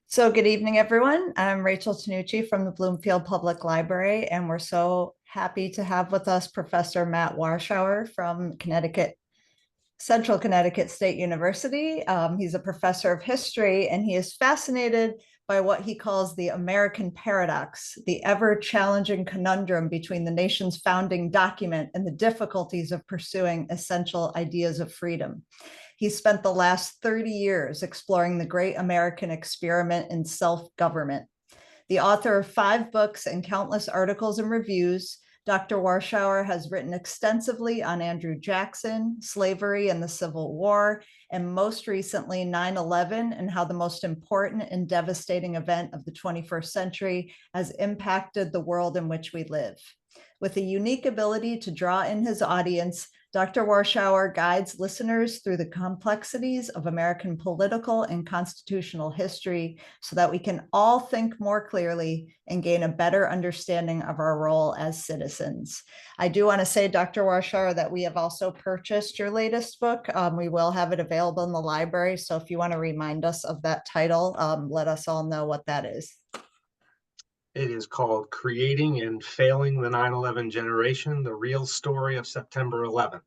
So good evening, everyone. I'm Rachel Tanucci from the Bloomfield Public Library, and we're so happy to have with us Professor Matt Warshauer from Central Connecticut State University. He's a professor of history, and he is fascinated by what he calls the American paradox, the ever-challenging conundrum between the nation's founding document and the difficulties of pursuing essential ideas of freedom. He spent the last 30 years exploring the great American experiment in self-government. The author of 5 books and countless articles and reviews, Dr. Warshauer has written extensively on Andrew Jackson, slavery and the Civil War, and most recently 9/11 and how the most important and devastating event of the 21st century has impacted the world in which we live. With a unique ability to draw in his audience, Dr. Warshauer guides listeners through the complexities of American political and constitutional history so that we can all think more clearly and gain a better understanding of our role as citizens. I do want to say, Dr. Warshauer, that we have also purchased your latest book. We will have it available in the library. So if you want to remind us of that title, let us all know what that is. It is called Creating and Failing the 9/11 Generation, the Real Story of September 11th.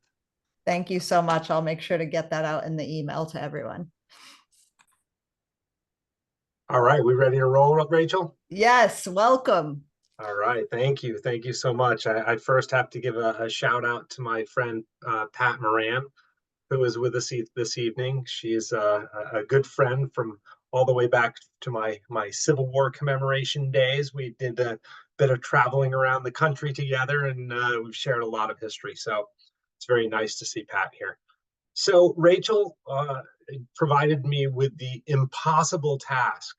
Thank you so much. I'll make sure to get that out in the email to everyone. All right, we ready to roll, Rachel? Yes, welcome. All right, thank you. Thank you so much. I first have to give a shout out to my friend, Pat Moran, who is with us this evening. She is a good friend from all the way back to my Civil War commemoration days. We did a bit of traveling around the country together, and we've shared a lot of history. So it's very nice to see Pat here. So Rachel provided me with the impossible task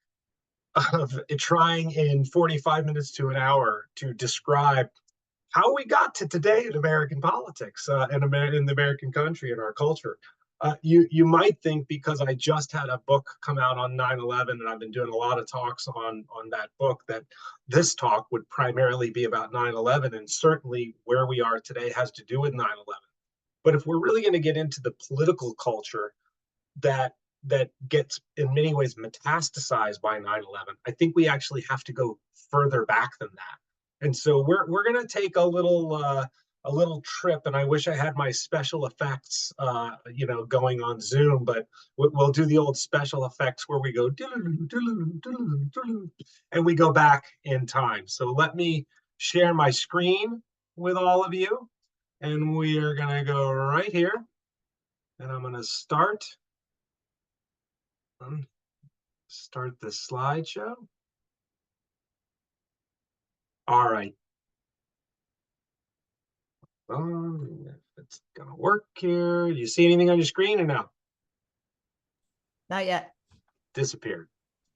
of trying in 45 minutes to an hour to describe how we got to today in American politics and in the American country and our culture. You might think because I just had a book come out on 9/11 and I've been doing a lot of talks on that book that this talk would primarily be about 9/11, and certainly where we are today has to do with 9/11. But if we're really going to get into the political culture that gets in many ways metastasized by 9/11, I think we actually have to go further back than that. And so we're going to take a little trip, and I wish I had my special effects going on Zoom, but we'll do the old special effects where we go and we go back in time. So let me share my screen with all of you, and we are going to go right here, and I'm going to start the slideshow. All right. If it's gonna work here. You see anything on your screen or no? Not yet. Disappeared.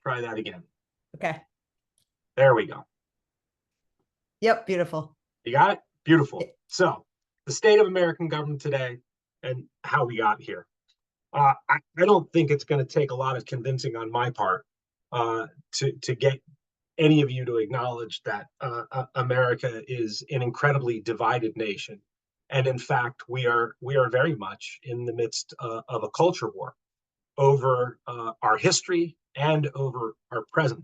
Try that again. Okay. There we go. Yep, beautiful. You got it? Beautiful. So the state of American government today and how we got here. I don't think it's going to take a lot of convincing on my part to get any of you to acknowledge that America is an incredibly divided nation, and in fact, we are very much in the midst of a culture war over our history and over our present.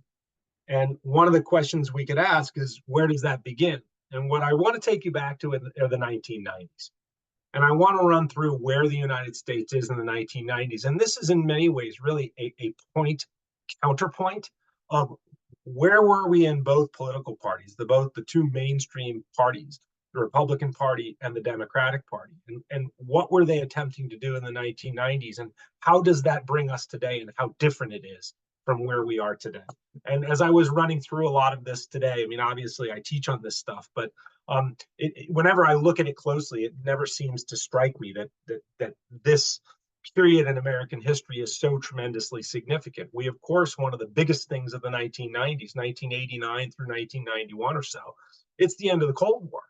And one of the questions we could ask is, where does that begin? And what I want to take you back to are the 1990s. And I want to run through where the United States is in the 1990s. And this is in many ways really a counterpoint of where were we in both political parties, the two mainstream parties, the Republican Party and the Democratic Party, and what were they attempting to do in the 1990s, and how does that bring us today, and how different it is from where we are today. And as I was running through a lot of this today, I mean, obviously I teach on this stuff, but whenever I look at it closely, it never seems to strike me that this period in American history is so tremendously significant. We, of course, one of the biggest things of the 1990s, 1989 through 1991 or so, it's the end of the Cold War.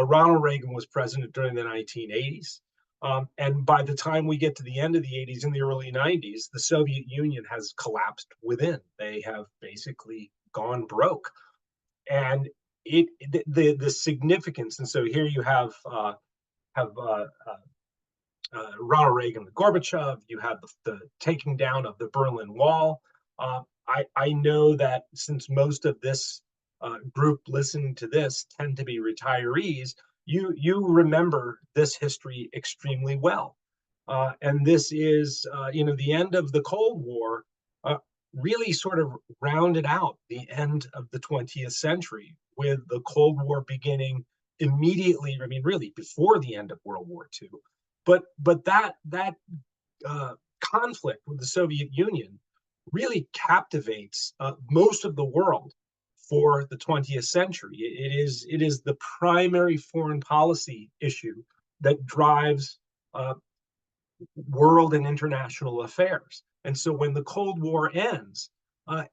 Ronald Reagan was president during the 1980s. And by the time we get to the end of the 80s and the early 90s, the Soviet Union has collapsed within. They have basically gone broke. And the significance, and so here you have Ronald Reagan with Gorbachev, you have the taking down of the Berlin Wall. I know that since most of this group listening to this tend to be retirees, you remember this history extremely well. And this is, the end of the Cold War really sort of rounded out the end of the 20th century, with the Cold War beginning immediately. I mean, really before the end of World War II. But that conflict with the Soviet Union really captivates most of the world for the 20th century. It is the primary foreign policy issue that drives world and international affairs. And so when the Cold War ends,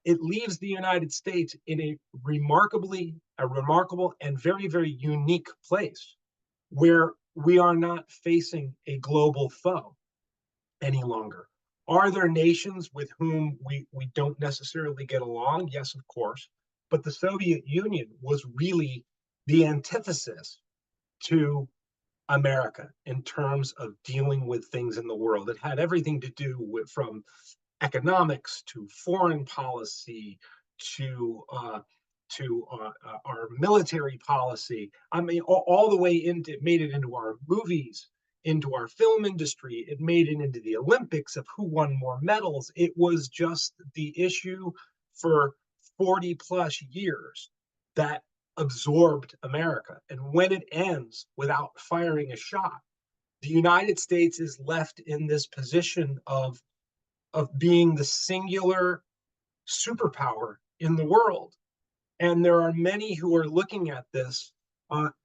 it leaves the United States in a remarkable and very, very unique place, where we are not facing a global foe any longer. Are there nations with whom we don't necessarily get along? Yes, of course. But the Soviet Union was really the antithesis to America in terms of dealing with things in the world. It had everything to do with, from economics to foreign policy to our military policy. I mean, all the way into, it made it into our movies, into our film industry. It made it into the Olympics of who won more medals. It was just the issue for 40 plus years that absorbed America. And when it ends without firing a shot, the United States is left in this position of being the singular superpower in the world. And there are many who are looking at this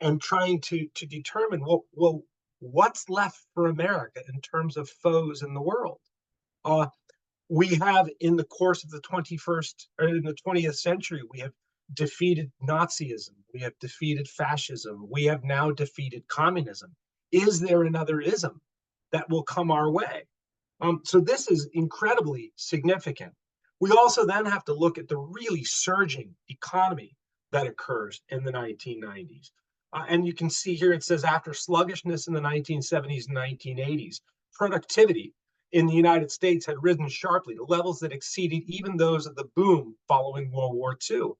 and trying to determine, well, what's left for America in terms of foes in the world? We have, in the course of the 21st or in the 20th century, we have defeated Nazism, we have defeated fascism, we have now defeated communism. Is there another ism that will come our way? So this is incredibly significant. We also then have to look at the really surging economy that occurs in the 1990s. And you can see here, it says, after sluggishness in the 1970s and 1980s, productivity in the United States had risen sharply to levels that exceeded even those of the boom following World War II.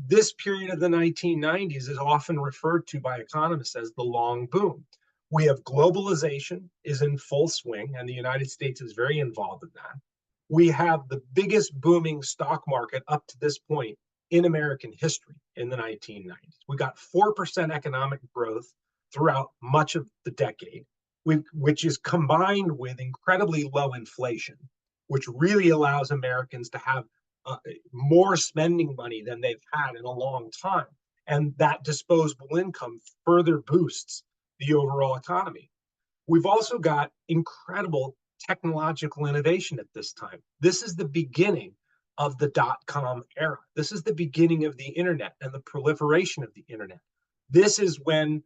This period of the 1990s is often referred to by economists as the long boom. We have globalization is in full swing, and the United States is very involved in that. We have the biggest booming stock market up to this point in American history in the 1990s. We got 4% economic growth throughout much of the decade, which is combined with incredibly low inflation, which really allows Americans to have more spending money than they've had in a long time. And that disposable income further boosts the overall economy. We've also got incredible technological innovation at this time. This is the beginning of the dot-com era. This is the beginning of the internet and the proliferation of the internet. This is when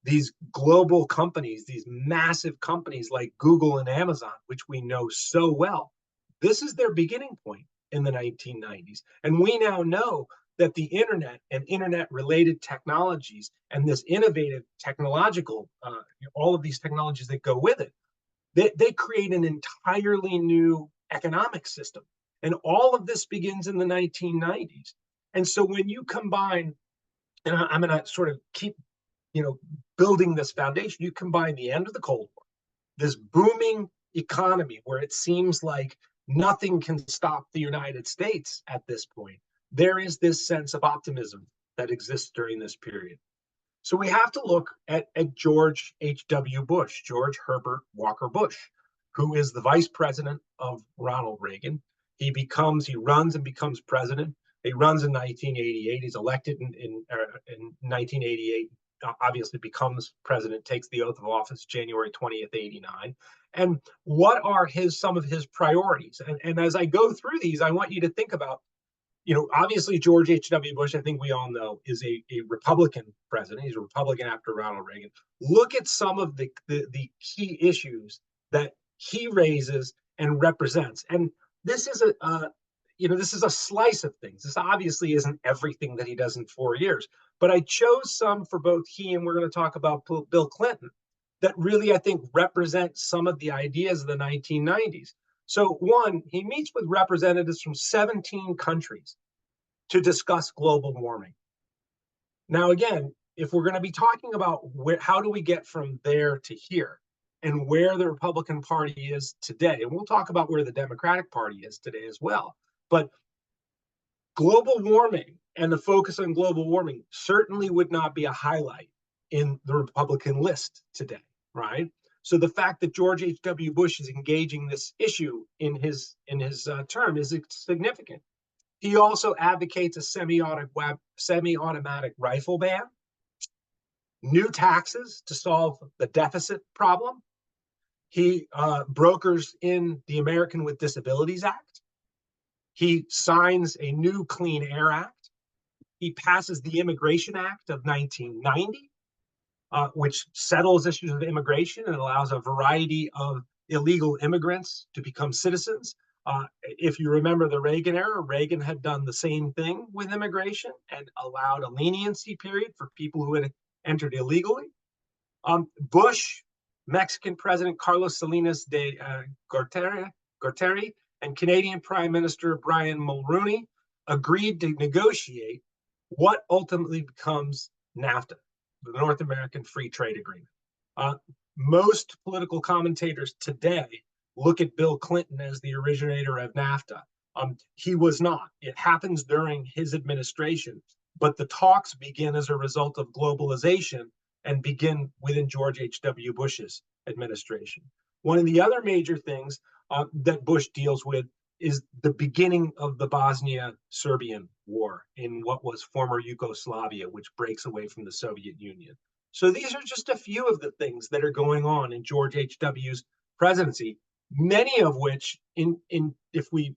these global companies, these massive companies like Google and Amazon, which we know so well, this is their beginning point in the 1990s. And we now know that the internet and internet-related technologies and this innovative technological, all of these technologies that go with it, they create an entirely new economic system. And all of this begins in the 1990s. And so when you combine, and I'm going to sort of keep, building this foundation, you combine the end of the Cold War, this booming economy where it seems like nothing can stop the United States at this point. There is this sense of optimism that exists during this period. So we have to look at George H.W. Bush, George Herbert Walker Bush, who is the vice president of Ronald Reagan. He runs and becomes president. He runs in 1988. He's elected in 1988, obviously becomes president, takes the oath of office January 20th, 89. And what are some of his priorities? And as I go through these, I want you to think about, obviously George H.W. Bush, I think we all know, is a Republican president. He's a Republican after Ronald Reagan. Look at some of the key issues that he raises and represents. And this is this is a slice of things. This obviously isn't everything that he does in 4 years, but I chose some for both he and we're going to talk about Bill Clinton that really, I think, represent some of the ideas of the 1990s. So one, he meets with representatives from 17 countries to discuss global warming. Now, again, if we're going to be talking about how do we get from there to here and where the Republican Party is today, and we'll talk about where the Democratic Party is today as well, but global warming and the focus on global warming certainly would not be a highlight in the Republican list today, right? So the fact that George H.W. Bush is engaging this issue in his term is significant. He also advocates a semi-automatic rifle ban, new taxes to solve the deficit problem. He brokers in the American with Disabilities Act. He signs a new Clean Air Act. He passes the Immigration Act of 1990, which settles issues of immigration and allows a variety of illegal immigrants to become citizens. If you remember the Reagan era, Reagan had done the same thing with immigration and allowed a leniency period for people who had entered illegally. Bush, Mexican President Carlos Salinas de Gortari, and Canadian Prime Minister Brian Mulroney agreed to negotiate what ultimately becomes NAFTA, the North American Free Trade Agreement. Most political commentators today look at Bill Clinton as the originator of NAFTA. He was not. It happens during his administration, but the talks begin as a result of globalization and begin within George H.W. Bush's administration. One of the other major things that Bush deals with is the beginning of the Bosnia-Serbian War in what was former Yugoslavia, which breaks away from the Soviet Union. So these are just a few of the things that are going on in George H.W.'s presidency, many of which, if we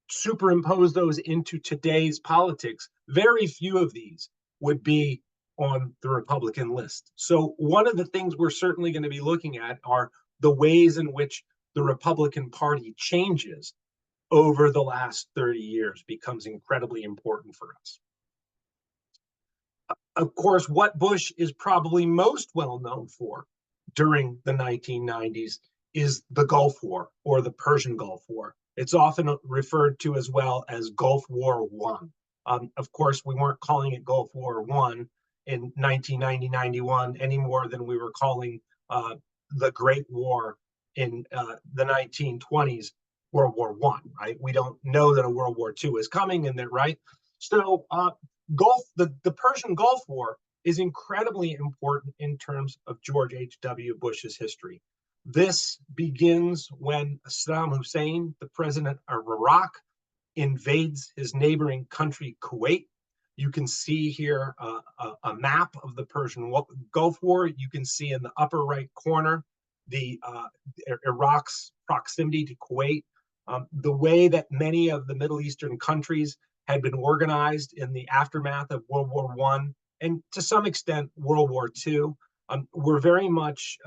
superimpose those into today's politics, very few of these would be on the Republican list. So one of the things we're certainly going to be looking at are the ways in which the Republican Party changes over the last 30 years becomes incredibly important for us. Of course, what Bush is probably most well known for during the 1990s is the Gulf War or the Persian Gulf War. It's often referred to as well as Gulf War One. Of course, we weren't calling it Gulf War One in 1990-91 any more than we were calling the Great War in the 1920s World War One, right? We don't know that a World War II is coming, and that, right? So the Persian Gulf War is incredibly important in terms of George H.W. Bush's history. This begins when Saddam Hussein, the president of Iraq, invades his neighboring country, Kuwait. You can see here a map of the Persian Gulf War. You can see in the upper right corner the Iraq's proximity to Kuwait, the way that many of the Middle Eastern countries had been organized in the aftermath of World War I, and to some extent World War II, were very much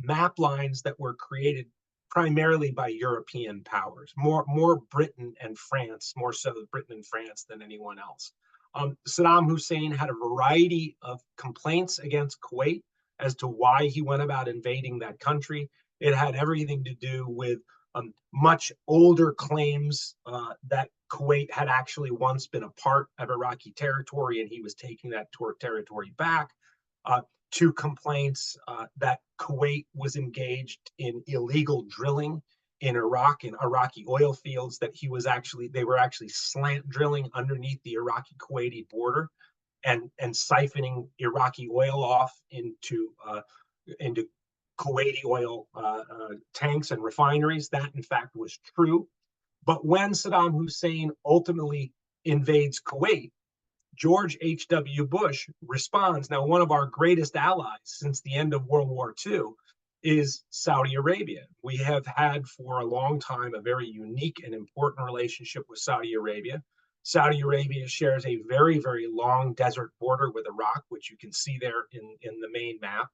map lines that were created primarily by European powers, more Britain and France, more so Britain and France than anyone else. Saddam Hussein had a variety of complaints against Kuwait as to why he went about invading that country. It had everything to do with much older claims that Kuwait had actually once been a part of Iraqi territory and he was taking that territory back, to complaints that Kuwait was engaged in illegal drilling in Iraq, in Iraqi oil fields, that they were actually slant drilling underneath the Iraqi-Kuwaiti border and siphoning Iraqi oil off into Kuwaiti oil tanks and refineries. That, in fact, was true. But when Saddam Hussein ultimately invades Kuwait, George H.W. Bush responds. Now, one of our greatest allies since the end of World War II is Saudi Arabia. We have had for a long time a very unique and important relationship with Saudi Arabia. Saudi Arabia shares a very, very long desert border with Iraq, which you can see there in the main map.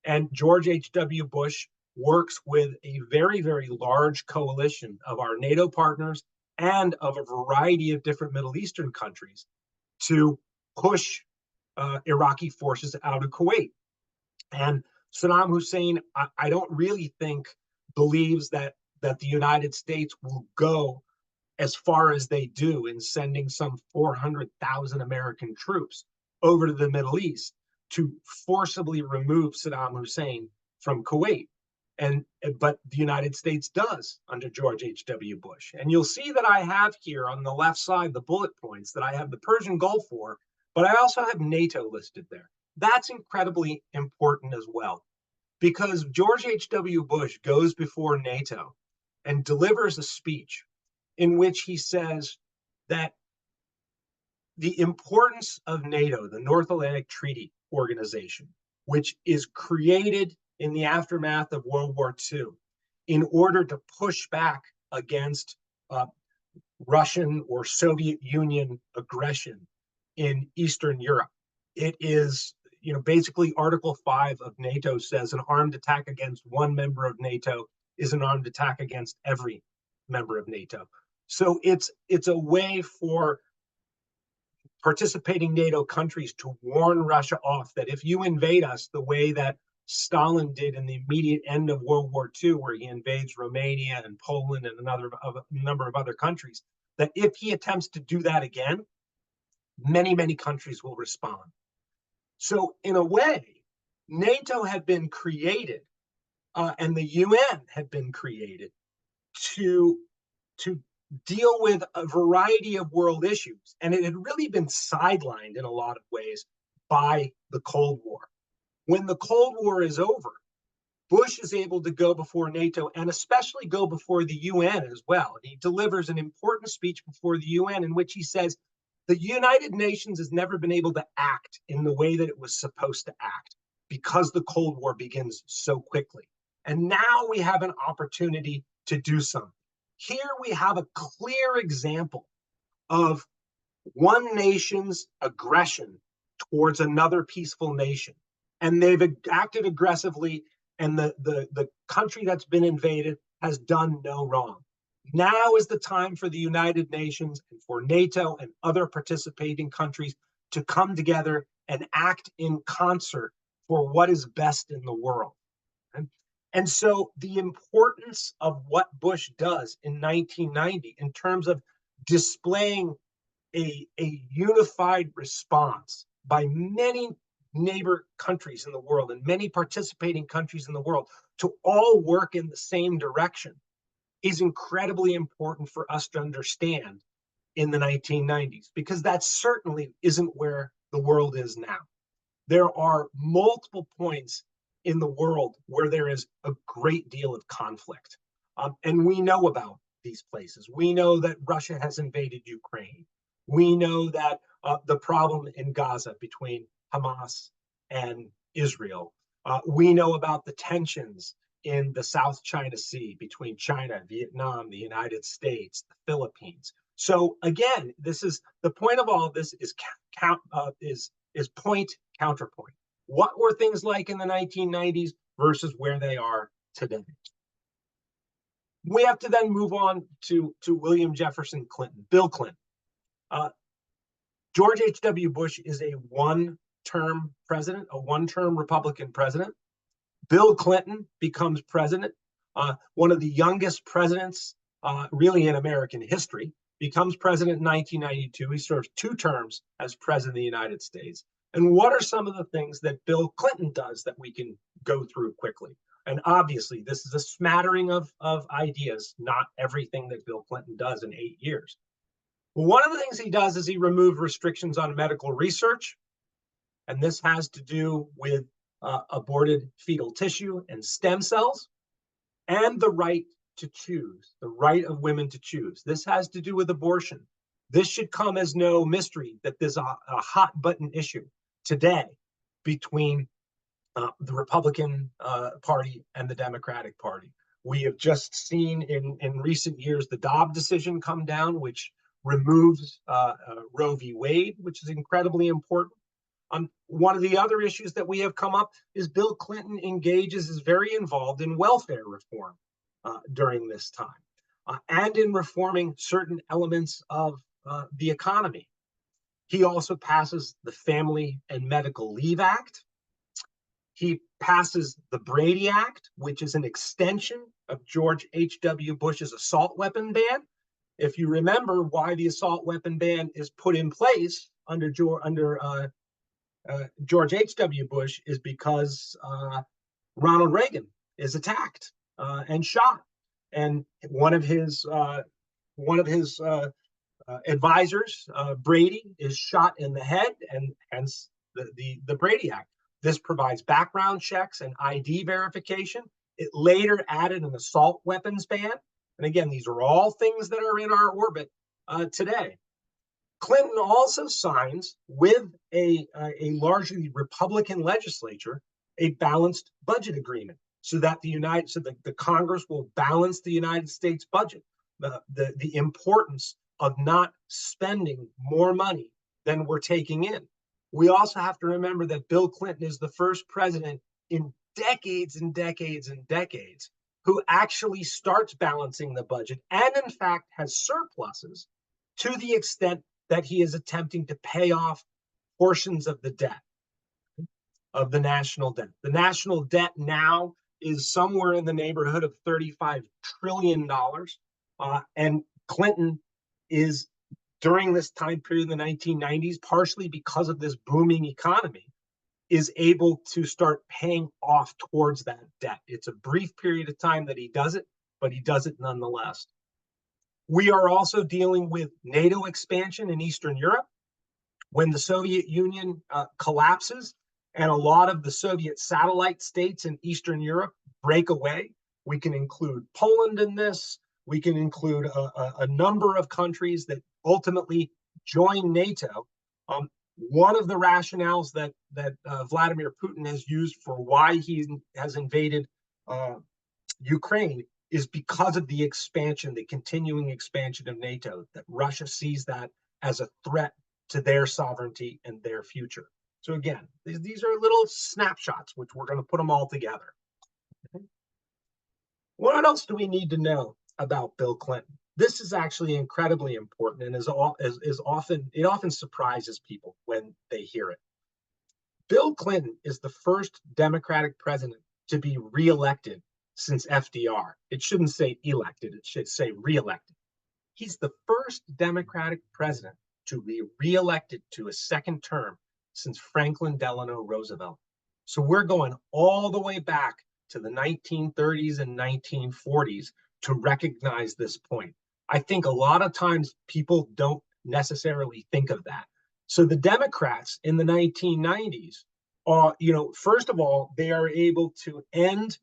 And George H.W. Bush works with a very, very large coalition of our NATO partners and of a variety of different Middle Eastern countries to push Iraqi forces out of Kuwait. And Saddam Hussein, I don't really think believes that that the United States will go as far as they do in sending some 400,000 American troops over to the Middle East to forcibly remove Saddam Hussein from Kuwait. But the United States does under George H.W. Bush. And you'll see that I have here on the left side the bullet points that I have the Persian Gulf War, but I also have NATO listed there. That's incredibly important as well, because George H.W. Bush goes before NATO and delivers a speech in which he says that the importance of NATO, the North Atlantic Treaty Organization, which is created in the aftermath of World War II in order to push back against Russian or Soviet Union aggression in Eastern Europe. It is, basically Article 5 of NATO says an armed attack against one member of NATO is an armed attack against every member of NATO. So it's a way for participating NATO countries to warn Russia off that if you invade us the way that Stalin did in the immediate end of World War II, where he invades Romania and Poland and a number of other countries, that if he attempts to do that again, many, many countries will respond. So in a way, NATO had been created and the UN had been created to deal with a variety of world issues. And it had really been sidelined in a lot of ways by the Cold War. When the Cold War is over, Bush is able to go before NATO and especially go before the UN as well. And he delivers an important speech before the UN in which he says, the United Nations has never been able to act in the way that it was supposed to act because the Cold War begins so quickly. And now we have an opportunity to do something. Here we have a clear example of one nation's aggression towards another peaceful nation. And they've acted aggressively, and the country that's been invaded has done no wrong. Now is the time for the United Nations and for NATO and other participating countries to come together and act in concert for what is best in the world. And so the importance of what Bush does in 1990 in terms of displaying a unified response by many neighbor countries in the world and many participating countries in the world to all work in the same direction is incredibly important for us to understand in the 1990s, because that certainly isn't where the world is now. There are multiple points in the world where there is a great deal of conflict. And we know about these places. We know that Russia has invaded Ukraine. We know that the problem in Gaza between Hamas and Israel. We know about the tensions in the South China Sea between China, Vietnam, the United States, the Philippines. So again, this is the point of all of this is point counterpoint. What were things like in the 1990s versus where they are today? We have to then move on to William Jefferson Clinton, Bill Clinton. George H.W. Bush is a one-term president, a one-term Republican president. Bill Clinton becomes president, one of the youngest presidents really in American history, becomes president in 1992. He serves 2 terms as president of the United States. And what are some of the things that Bill Clinton does that we can go through quickly? And obviously, this is a smattering of ideas, not everything that Bill Clinton does in 8 years. Well, one of the things he does is he removed restrictions on medical research. And this has to do with aborted fetal tissue and stem cells, and the right to choose, the right of women to choose. This has to do with abortion. This should come as no mystery that there's a hot button issue today between the Republican Party and the Democratic Party. We have just seen in recent years the Dobbs decision come down, which removes Roe v. Wade, which is incredibly important. One of the other issues that we have come up is Bill Clinton is very involved in welfare reform during this time and in reforming certain elements of the economy. He also passes the Family and Medical Leave Act. He passes the Brady Act, which is an extension of George H.W. Bush's assault weapon ban. If you remember why the assault weapon ban is put in place under George H.W. Bush is because Ronald Reagan is attacked and shot, and one of his advisors, Brady, is shot in the head, and hence the Brady Act. This provides background checks and ID verification. It later added an assault weapons ban. And again, these are all things that are in our orbit today. Clinton also signs with a largely Republican legislature a balanced budget agreement, so that the Congress will balance the United States budget. The importance of not spending more money than we're taking in. We also have to remember that Bill Clinton is the first president in decades and decades and decades who actually starts balancing the budget and, in fact, has surpluses to the extent that he is attempting to pay off portions of the debt, of the national debt. The national debt now is somewhere in the neighborhood of $35 trillion. And Clinton is, during this time period in the 1990s, partially because of this booming economy, is able to start paying off towards that debt. It's a brief period of time that he does it, but he does it nonetheless. We are also dealing with NATO expansion in Eastern Europe. When the Soviet Union collapses and a lot of the Soviet satellite states in Eastern Europe break away, we can include Poland in this. We can include a number of countries that ultimately join NATO. One of the rationales that Vladimir Putin has used for why he has invaded Ukraine is because of the expansion, the continuing expansion of NATO, that Russia sees that as a threat to their sovereignty and their future. So again, these are little snapshots, which we're going to put them all together. Okay. What else do we need to know about Bill Clinton? This is actually incredibly important, and it often surprises people when they hear it. Bill Clinton is the first Democratic president to be reelected since FDR. It shouldn't say elected, it should say reelected. He's the first Democratic president to be reelected to a second term since Franklin Delano Roosevelt. So we're going all the way back to the 1930s and 1940s to recognize this point. I think a lot of times people don't necessarily think of that. So the Democrats in the 1990s are, first of all, they are able to end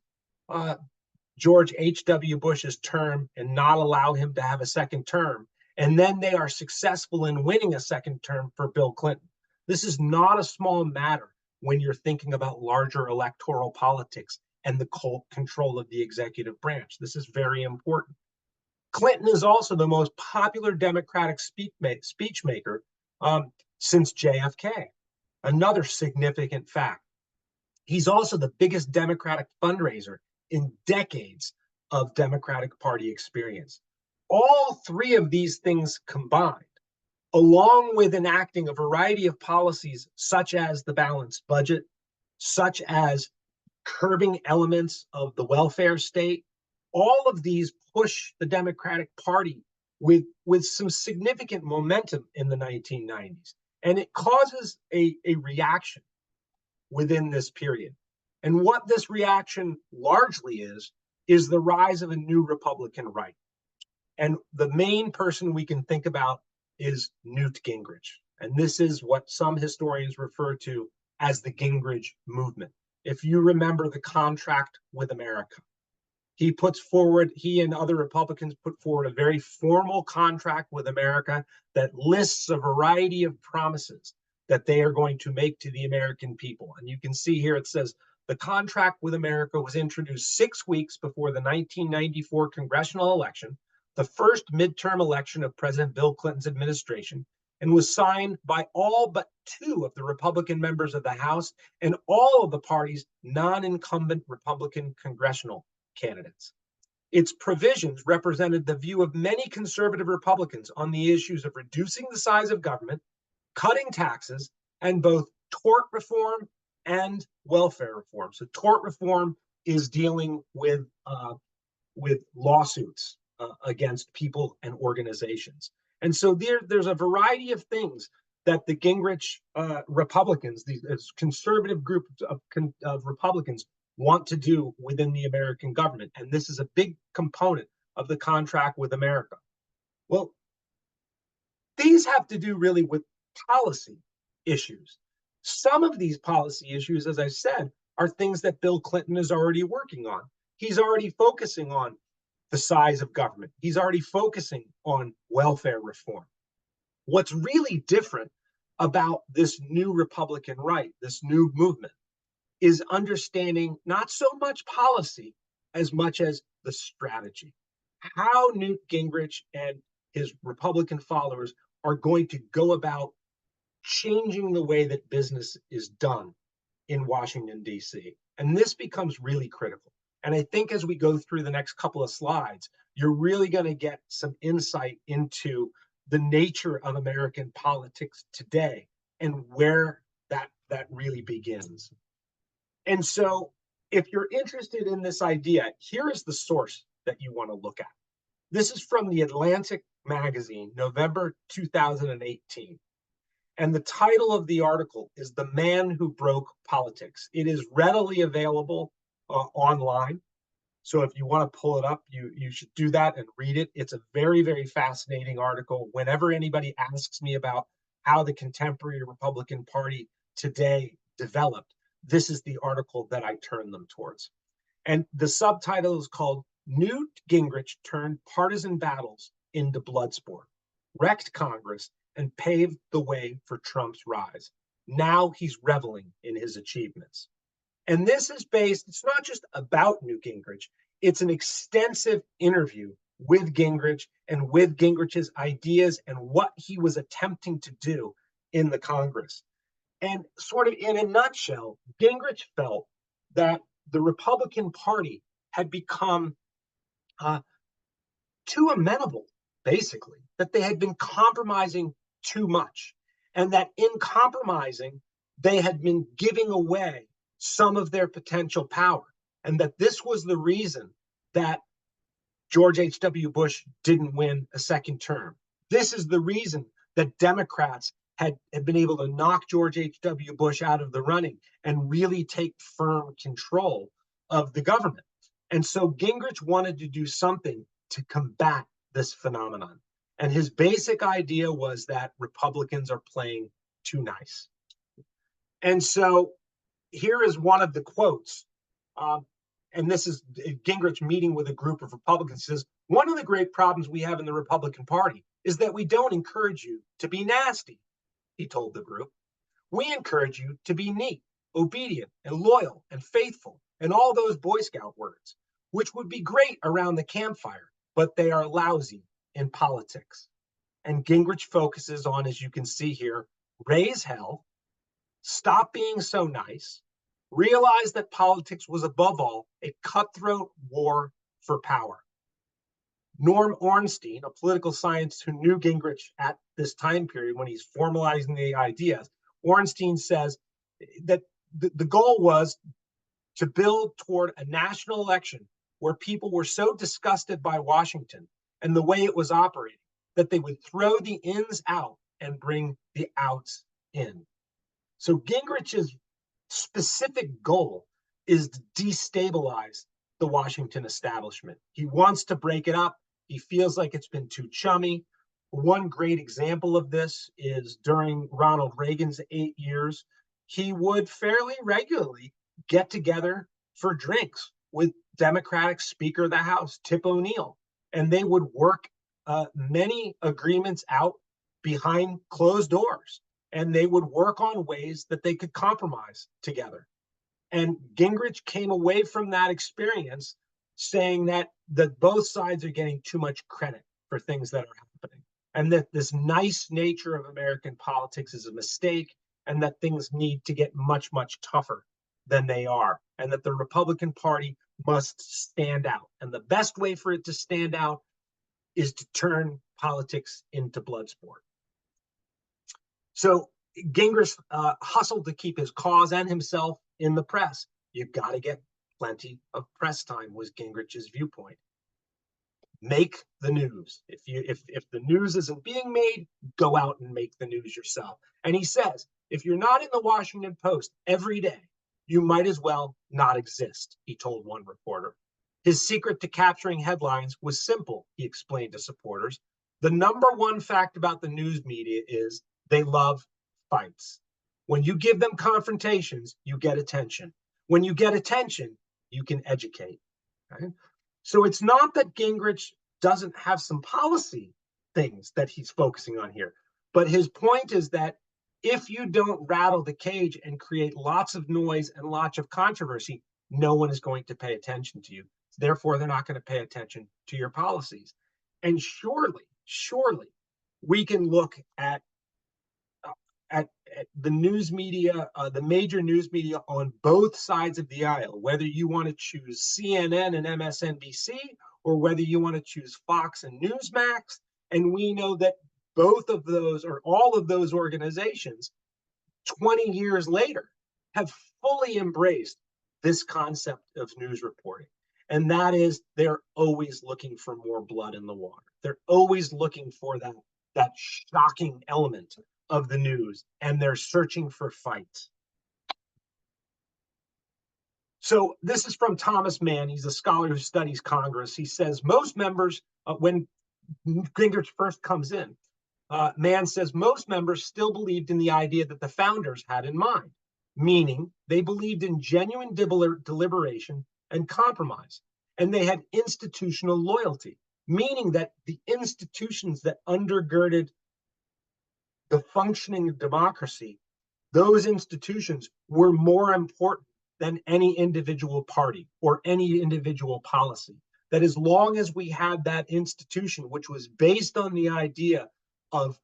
George H.W. Bush's term and not allow him to have a second term. And then they are successful in winning a second term for Bill Clinton. This is not a small matter when you're thinking about larger electoral politics and the control of the executive branch. This is very important. Clinton is also the most popular Democratic speech maker since JFK. Another significant fact. He's also the biggest Democratic fundraiser in decades of Democratic Party experience. All three of these things combined, along with enacting a variety of policies such as the balanced budget, such as curbing elements of the welfare state, all of these push the Democratic Party with some significant momentum in the 1990s. And it causes a reaction within this period. And what this reaction largely is the rise of a new Republican right. And the main person we can think about is Newt Gingrich. And this is what some historians refer to as the Gingrich movement. If you remember the contract with America, he and other Republicans put forward a very formal contract with America that lists a variety of promises that they are going to make to the American people. And you can see here it says, the contract with America was introduced 6 weeks before the 1994 congressional election, the first midterm election of President Bill Clinton's administration, and was signed by all but 2 of the Republican members of the House and all of the party's non-incumbent Republican congressional candidates. Its provisions represented the view of many conservative Republicans on the issues of reducing the size of government, cutting taxes, and both tort reform and welfare reform. So tort reform is dealing with lawsuits against people and organizations. And so there's a variety of things that the Gingrich Republicans, these conservative group of Republicans, want to do within the American government. And this is a big component of the contract with America. Well, these have to do really with policy issues. Some of these policy issues, as I said, are things that Bill Clinton is already working on. He's already focusing on the size of government. He's already focusing on welfare reform. What's really different about this new Republican right, this new movement, is understanding not so much policy as much as the strategy. How Newt Gingrich and his Republican followers are going to go about changing the way that business is done in Washington, D.C. And this becomes really critical. And I think as we go through the next couple of slides, you're really going to get some insight into the nature of American politics today and where that really begins. And so if you're interested in this idea, here is the source that you want to look at. This is from the Atlantic magazine, November 2018. And the title of the article is "The Man Who Broke Politics." It is readily available online. So if you want to pull it up, you should do that and read it. It's a very, very fascinating article. Whenever anybody asks me about how the contemporary Republican Party today developed, this is the article that I turn them towards. And the subtitle is called "Newt Gingrich Turned Partisan Battles into Bloodsport, Wrecked Congress, and Paved the Way for Trump's Rise. Now he's reveling in his achievements." And this is based, it's not just about Newt Gingrich, it's an extensive interview with Gingrich and with Gingrich's ideas and what he was attempting to do in the Congress. And sort of in a nutshell, Gingrich felt that the Republican Party had become too amenable, basically, that they had been compromising too much, and that in compromising, they had been giving away some of their potential power, and that this was the reason that George H.W. Bush didn't win a second term. This is the reason that Democrats had been able to knock George H.W. Bush out of the running and really take firm control of the government. And so Gingrich wanted to do something to combat this phenomenon. And his basic idea was that Republicans are playing too nice. And so here is one of the quotes. And this is Gingrich meeting with a group of Republicans. He says, "One of the great problems we have in the Republican Party is that we don't encourage you to be nasty," he told the group. "We encourage you to be neat, obedient, and loyal, and faithful, and all those Boy Scout words, which would be great around the campfire, but they are lousy in politics." And Gingrich focuses on, as you can see here, raise hell, stop being so nice, realize that politics was above all a cutthroat war for power. Norm Ornstein, a political scientist who knew Gingrich at this time period when he's formalizing the ideas, Ornstein says that the goal was to build toward a national election where people were so disgusted by Washington and the way it was operating that they would throw the ins out and bring the outs in. So Gingrich's specific goal is to destabilize the Washington establishment. He wants to break it up. He feels like it's been too chummy. One great example of this is during Ronald Reagan's 8 years, he would fairly regularly get together for drinks with Democratic Speaker of the House, Tip O'Neill, and they would work many agreements out behind closed doors, and they would work on ways that they could compromise together. And Gingrich came away from that experience saying that both sides are getting too much credit for things that are happening, and that this nice nature of American politics is a mistake, and that things need to get much, much tougher than they are, and that the Republican Party must stand out. And the best way for it to stand out is to turn politics into blood sport. So Gingrich hustled to keep his cause and himself in the press. You've got to get plenty of press time, was Gingrich's viewpoint. Make the news. If the news isn't being made, go out and make the news yourself. And he says, if you're not in the Washington Post every day, you might as well not exist, he told one reporter. His secret to capturing headlines was simple, he explained to supporters. The number one fact about the news media is they love fights. When you give them confrontations, you get attention. When you get attention, you can educate. Right? So it's not that Gingrich doesn't have some policy things that he's focusing on here, but his point is that if you don't rattle the cage and create lots of noise and lots of controversy, no one is going to pay attention to you. Therefore, they're not going to pay attention to your policies. And surely, we can look at the news media, the major news media on both sides of the aisle, whether you want to choose CNN and MSNBC or whether you want to choose Fox and Newsmax. And we know that both of those or all of those organizations 20 years later have fully embraced this concept of news reporting. And that is they're always looking for more blood in the water. They're always looking for that shocking element of the news, and they're searching for fights. So this is from Thomas Mann. He's a scholar who studies Congress. He says most members, when Gingrich first comes in, Mann says most members still believed in the idea that the founders had in mind, meaning they believed in genuine deliberation and compromise, and they had institutional loyalty, meaning that the institutions that undergirded the functioning of democracy, those institutions were more important than any individual party or any individual policy. That as long as we had that institution, which was based on the idea of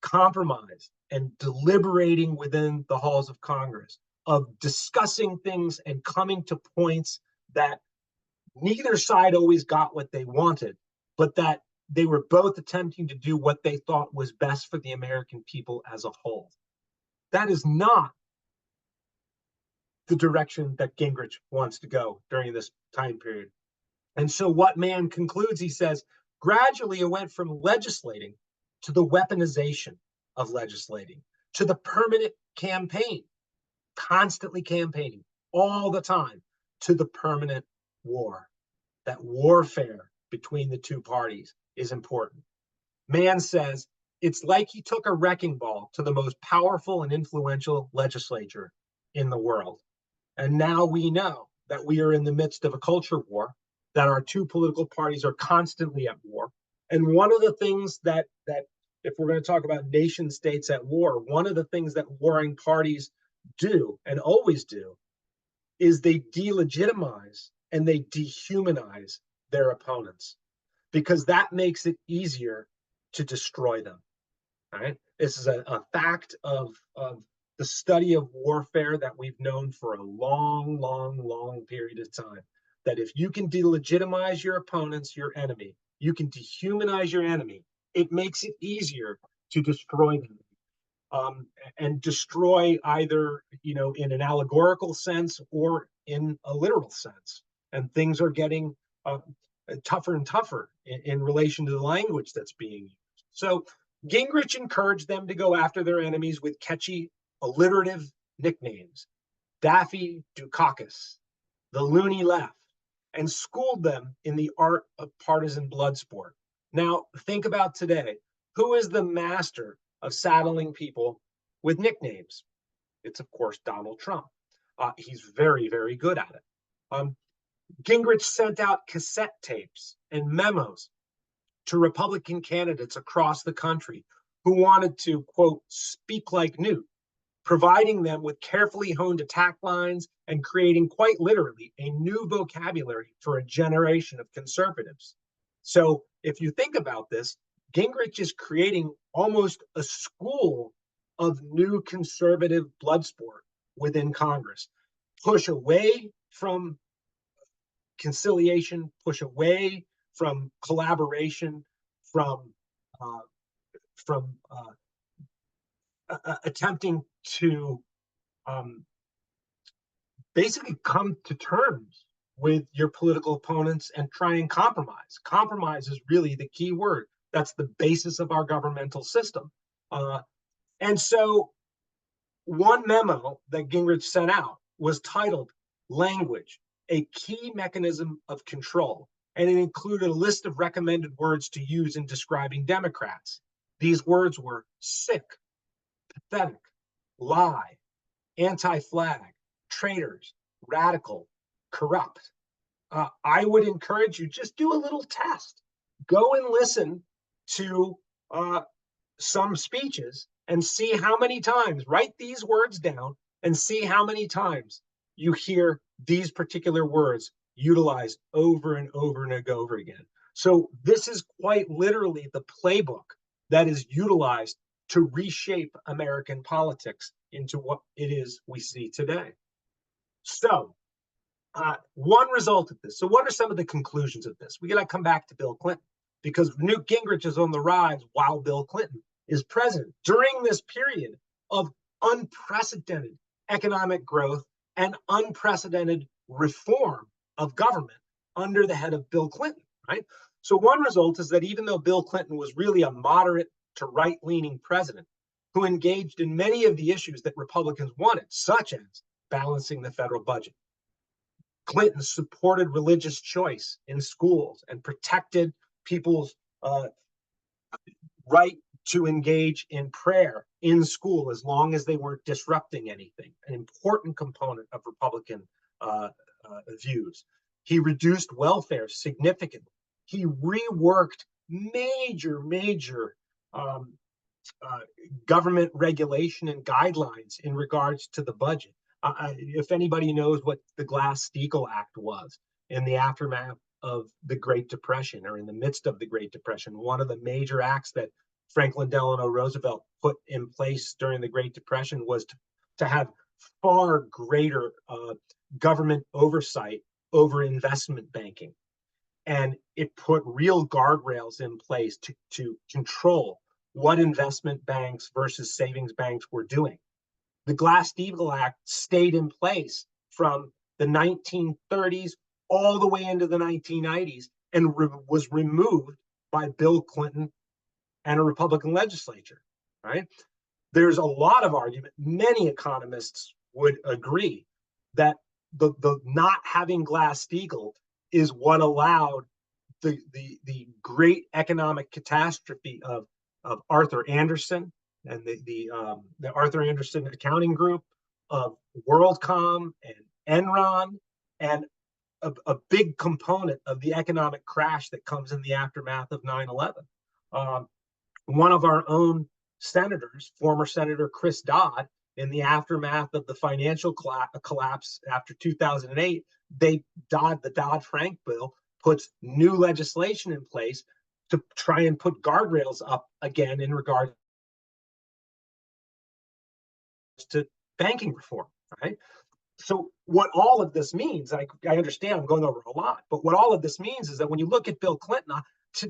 compromise and deliberating within the halls of Congress, of discussing things and coming to points that neither side always got what they wanted, but that they were both attempting to do what they thought was best for the American people as a whole. That is not the direction that Gingrich wants to go during this time period. And so what Mann concludes, he says, gradually it went from legislating to the weaponization of legislating, to the permanent campaign, constantly campaigning all the time, to the permanent war. That warfare between the two parties is important. Mann says, it's like he took a wrecking ball to the most powerful and influential legislature in the world. And now we know that we are in the midst of a culture war, that our two political parties are constantly at war. And one of the things that if we're going to talk about nation states at war, one of the things that warring parties do and always do is they delegitimize and they dehumanize their opponents, because that makes it easier to destroy them. Right? This is a fact of the study of warfare that we've known for a long period of time. That if you can delegitimize your opponents, your enemy, you can dehumanize your enemy, it makes it easier to destroy them. And destroy either, in an allegorical sense or in a literal sense. And things are getting tougher and tougher in relation to the language that's being used. So Gingrich encouraged them to go after their enemies with catchy, alliterative nicknames, Daffy Dukakis, the loony left, and schooled them in the art of partisan blood sport. Now, think about today. Who is the master of saddling people with nicknames? It's, of course, Donald Trump. He's very, very good at it. Gingrich sent out cassette tapes and memos to Republican candidates across the country who wanted to, quote, speak like Newt, providing them with carefully honed attack lines and creating quite literally a new vocabulary for a generation of conservatives. So if you think about this, Gingrich is creating almost a school of new conservative blood sport within Congress. Push away from conciliation, push away from collaboration, from attempting to basically come to terms with your political opponents and try and compromise. Compromise is really the key word. That's the basis of our governmental system. And so one memo that Gingrich sent out was titled Language, a Key Mechanism of Control. And it included a list of recommended words to use in describing Democrats. These words were sick, pathetic, lie, anti-flag, traitors, radical, corrupt. I would encourage you, just do a little test. Go and listen to some speeches and see how many times, write these words down and see how many times you hear these particular words utilized over and over and over again. So this is quite literally the playbook that is utilized to reshape American politics into what it is we see today. So one result of this. So what are some of the conclusions of this? We got to come back to Bill Clinton, because Newt Gingrich is on the rise while Bill Clinton is president during this period of unprecedented economic growth and unprecedented reform of government under the head of Bill Clinton, right? So one result is that even though Bill Clinton was really a moderate to right-leaning president who engaged in many of the issues that Republicans wanted, such as balancing the federal budget, Clinton supported religious choice in schools and protected people's right to engage in prayer in school as long as they weren't disrupting anything, an important component of Republican views. He reduced welfare significantly. He reworked major government regulation and guidelines in regards to the budget. If anybody knows what the Glass-Steagall Act was in the aftermath of the Great Depression, or in the midst of the Great Depression, one of the major acts that Franklin Delano Roosevelt put in place during the Great Depression was to have far greater government oversight over investment banking. And it put real guardrails in place to control what investment banks versus savings banks were doing. The Glass-Steagall Act stayed in place from the 1930s all the way into the 1990s and was removed by Bill Clinton and a Republican legislature, right? There's a lot of argument. Many economists would agree that the not having Glass-Steagall is what allowed the great economic catastrophe of Arthur Andersen and the Arthur Andersen Accounting Group, of WorldCom and Enron, and a big component of the economic crash that comes in the aftermath of 9/11. One of our own senators, former Senator Chris Dodd, in the aftermath of the financial collapse after 2008, the Dodd-Frank bill puts new legislation in place to try and put guardrails up again in regard to banking reform, right? So what all of this means, I understand I'm going over a lot, but what all of this means is that when you look at Bill Clinton,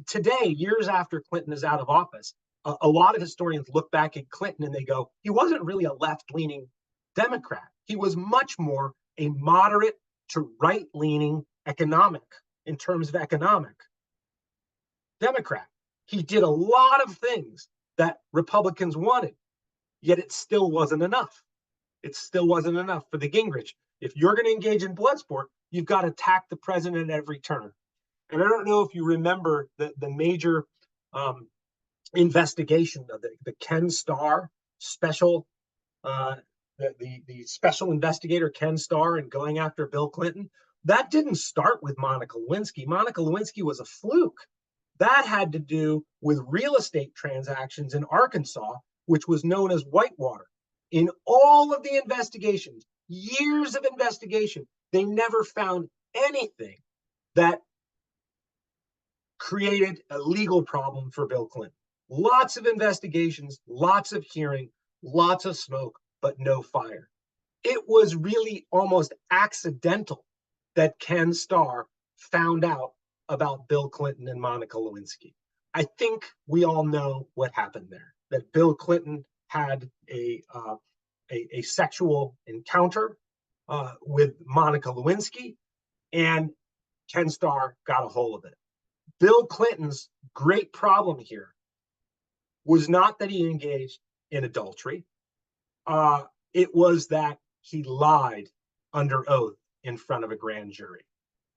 today, years after Clinton is out of office, a lot of historians look back at Clinton and they go, he wasn't really a left-leaning Democrat. He was much more a moderate to right-leaning in terms of economic Democrat. He did a lot of things that Republicans wanted, yet it still wasn't enough. It still wasn't enough for the Gingrich. If you're going to engage in blood sport, you've got to attack the president at every turn. And I don't know if you remember the major investigation of the Ken Starr special, the special investigator Ken Starr, and going after Bill Clinton. That didn't start with Monica Lewinsky. Monica Lewinsky was a fluke. That had to do with real estate transactions in Arkansas, which was known as Whitewater. In all of the investigations, years of investigation, they never found anything that created a legal problem for Bill Clinton. Lots of investigations, lots of hearing, lots of smoke, but no fire. It was really almost accidental that Ken Starr found out about Bill Clinton and Monica Lewinsky. I think we all know what happened there, that Bill Clinton had a sexual encounter with Monica Lewinsky, and Ken Starr got a hold of it. Bill Clinton's great problem here was not that he engaged in adultery. It was that he lied under oath in front of a grand jury.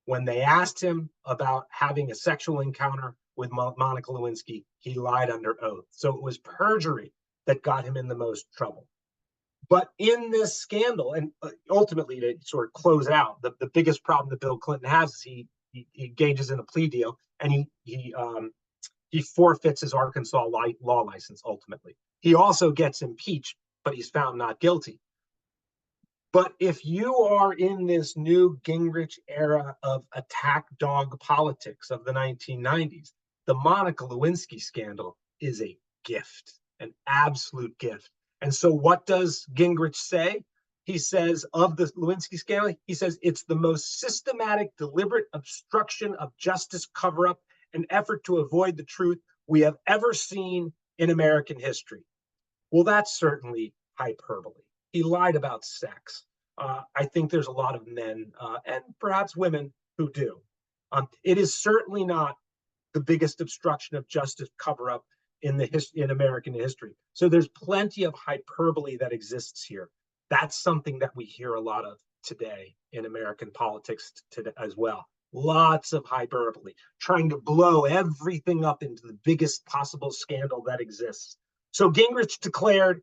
When they asked him about having a sexual encounter with Monica Lewinsky, he lied under oath. So it was perjury that got him in the most trouble. But in this scandal, and ultimately to sort of close out, the biggest problem that Bill Clinton has is he engages in a plea deal, and he forfeits his Arkansas law license ultimately. He also gets impeached, but he's found not guilty. But if you are in this new Gingrich era of attack dog politics of the 1990s, the Monica Lewinsky scandal is a gift, an absolute gift. And so what does Gingrich say? He says of the Lewinsky scandal, he says it's the most systematic, deliberate obstruction of justice cover-up, an effort to avoid the truth we have ever seen in American history. Well, that's certainly hyperbole. He lied about sex. I think there's a lot of men and perhaps women who do. It is certainly not the biggest obstruction of justice cover-up in American history. So there's plenty of hyperbole that exists here. That's something that we hear a lot of today in American politics today as well. Lots of hyperbole, trying to blow everything up into the biggest possible scandal that exists. So Gingrich declared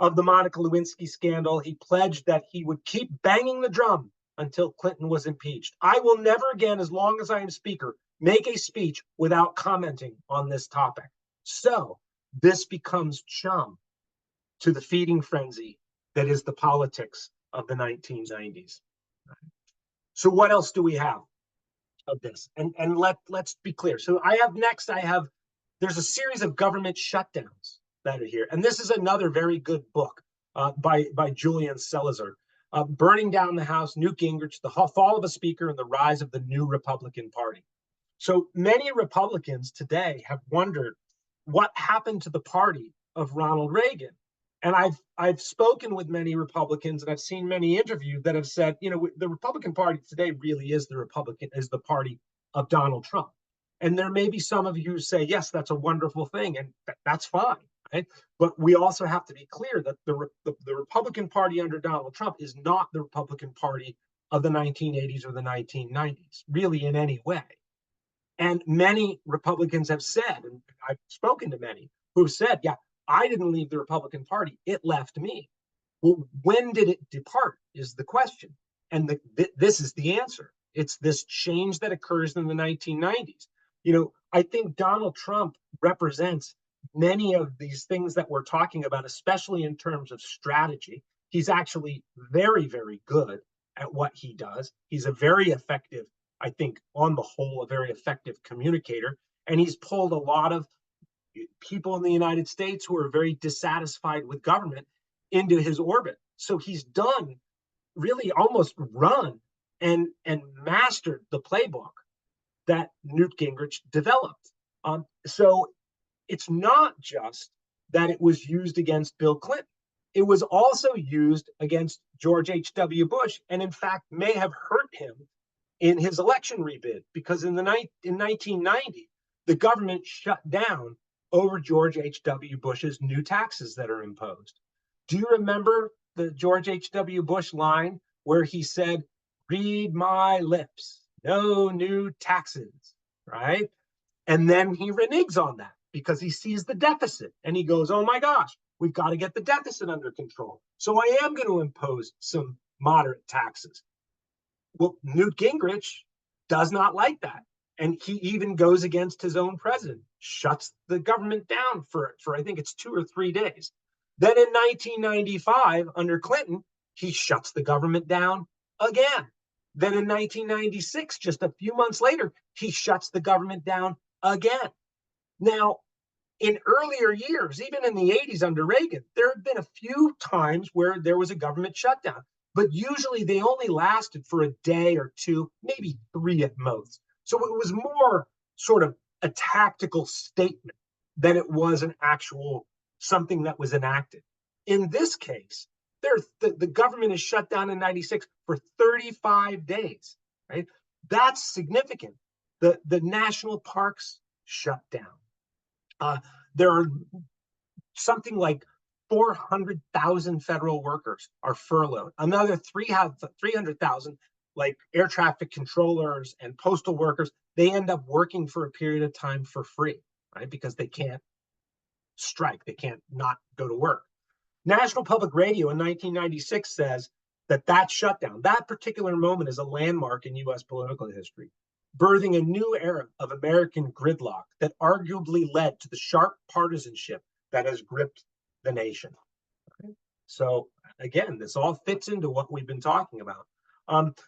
of the Monica Lewinsky scandal, he pledged that he would keep banging the drum until Clinton was impeached. I will never again, as long as I am speaker, make a speech without commenting on this topic. So this becomes chum to the feeding frenzy that is the politics of the 1990s. So what else do we have of this? And let's be clear. So there's a series of government shutdowns that are here. And this is another very good book by Julian Salazar, Burning Down the House, Newt Gingrich, The Fall of a Speaker, and the Rise of the New Republican Party. So many Republicans today have wondered what happened to the party of Ronald Reagan. And I've spoken with many Republicans, and I've seen many interviews that have said, the Republican Party today really is the party of Donald Trump. And there may be some of you who say, yes, that's a wonderful thing, and that's fine. Right? But we also have to be clear that the Republican Party under Donald Trump is not the Republican Party of the 1980s or the 1990s, really in any way. And many Republicans have said, and I've spoken to many who've said, yeah, I didn't leave the Republican Party, it left me. Well, when did it depart is the question. And this is the answer. It's this change that occurs in the 1990s. I think Donald Trump represents many of these things that we're talking about, especially in terms of strategy. He's actually very, very good at what he does. He's a very effective, I think, on the whole, a very effective communicator. And he's pulled a lot of people in the United States who are very dissatisfied with government into his orbit. So he's done, really almost run and mastered the playbook that Newt Gingrich developed. So it's not just that it was used against Bill Clinton. It was also used against George H.W. Bush, and in fact may have hurt him in his election rebid, because in 1990, the government shut down over George H.W. Bush's new taxes that are imposed. Do you remember the George H.W. Bush line where he said, "Read my lips, no new taxes," right? And then he reneges on that because he sees the deficit and he goes, oh my gosh, we've got to get the deficit under control. So I am going to impose some moderate taxes. Well, Newt Gingrich does not like that. And he even goes against his own president, shuts the government down for I think it's 2 or 3 days. Then in 1995, under Clinton, he shuts the government down again. Then in 1996, just a few months later, he shuts the government down again. Now, in earlier years, even in the 80s under Reagan, there had been a few times where there was a government shutdown, but usually they only lasted for a day or two, maybe 3 at most. So it was more sort of a tactical statement than it was an actual something that was enacted. In this case, The government is shut down in 96 for 35 days, right? That's significant. The national parks shut down. There are something like 400,000 federal workers are furloughed. Another 300,000, like air traffic controllers and postal workers, they end up working for a period of time for free, right? Because they can't strike, they can't not go to work. National Public Radio in 1996 says that shutdown, that particular moment, is a landmark in U.S. political history, birthing a new era of American gridlock that arguably led to the sharp partisanship that has gripped the nation. Okay. So again, this all fits into what we've been talking about.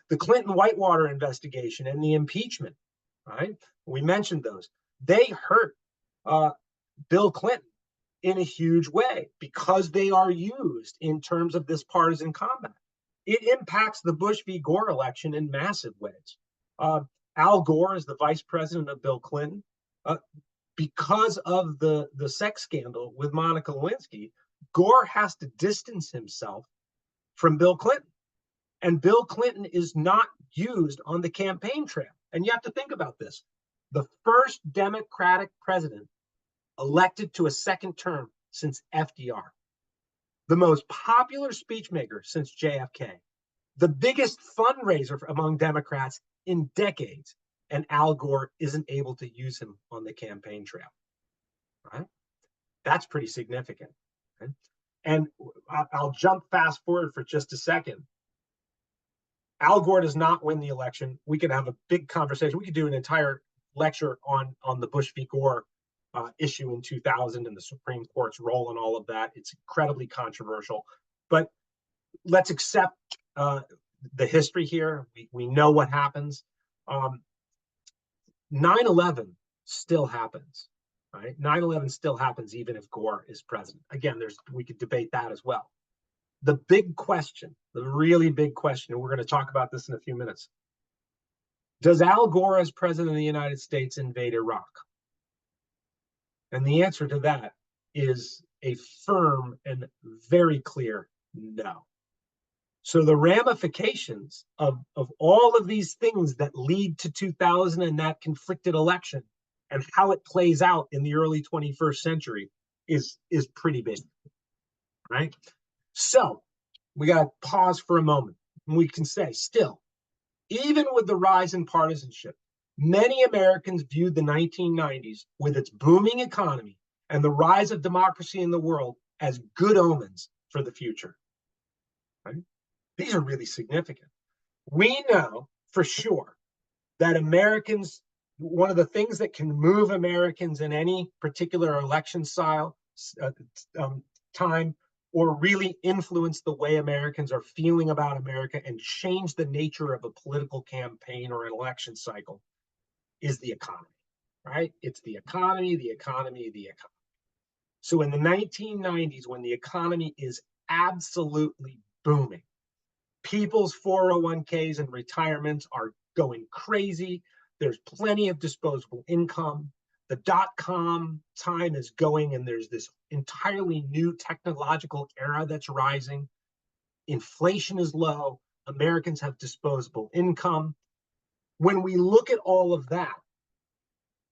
The Clinton Whitewater investigation and the impeachment, right? We mentioned those. They hurt Bill Clinton in a huge way because they are used in terms of this partisan combat. It impacts the Bush v. Gore election in massive ways. Al Gore is the vice president of Bill Clinton. Because of the sex scandal with Monica Lewinsky, Gore has to distance himself from Bill Clinton. And Bill Clinton is not used on the campaign trail. And you have to think about this. The first Democratic president elected to a second term since FDR, the most popular speechmaker since JFK, the biggest fundraiser among Democrats in decades, and Al Gore isn't able to use him on the campaign trail, right? That's pretty significant. Okay? And I'll jump fast forward for just a second. Al Gore does not win the election. We could have a big conversation. We could do an entire lecture on the Bush v. Gore issue in 2000 and the Supreme Court's role in all of that. It's incredibly controversial. But let's accept the history here. We know what happens. 9/11 still happens, right? 9/11 still happens even if Gore is president. Again, we could debate that as well. The big question, the really big question, and we're going to talk about this in a few minutes. Does Al Gore as president of the United States invade Iraq? And the answer to that is a firm and very clear no. So the ramifications of all of these things that lead to 2000 and that conflicted election and how it plays out in the early 21st century is pretty big, right? So we got to pause for a moment. And we can say still, even with the rise in partisanship, many Americans viewed the 1990s with its booming economy and the rise of democracy in the world as good omens for the future. Right? These are really significant. We know for sure that Americans, one of the things that can move Americans in any particular election style, time, or really influence the way Americans are feeling about America and change the nature of a political campaign or an election cycle is the economy, right? It's the economy, the economy, the economy. So in the 1990s, when the economy is absolutely booming, people's 401ks and retirements are going crazy. There's plenty of disposable income. The dot-com time is going, and there's this entirely new technological era that's rising. Inflation is low. Americans have disposable income. When we look at all of that,